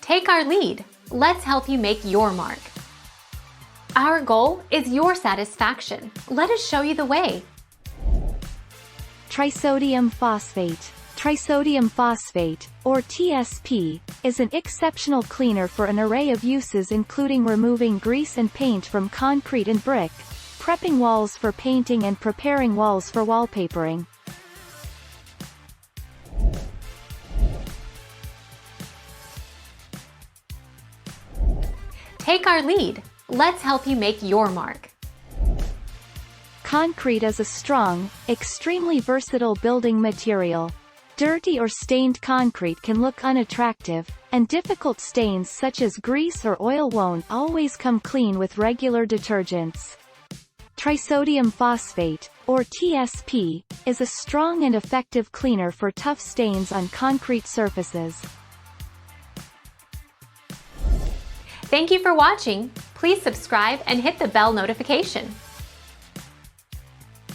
Take our lead. Let's help you make your mark. Our goal is your satisfaction. Let us show you the way. Trisodium phosphate. Trisodium phosphate, or TSP, is an exceptional cleaner for an array of uses including removing grease and paint from concrete and brick, prepping walls for painting and preparing walls for wallpapering. Take our lead. Let's help you make your mark. Concrete is a strong, extremely versatile building material. Dirty or stained concrete can look unattractive, and difficult stains such as grease or oil won't always come clean with regular detergents. Trisodium phosphate, or TSP, is a strong and effective cleaner for tough stains on concrete surfaces. Thank you for watching. Please subscribe and hit the bell notification.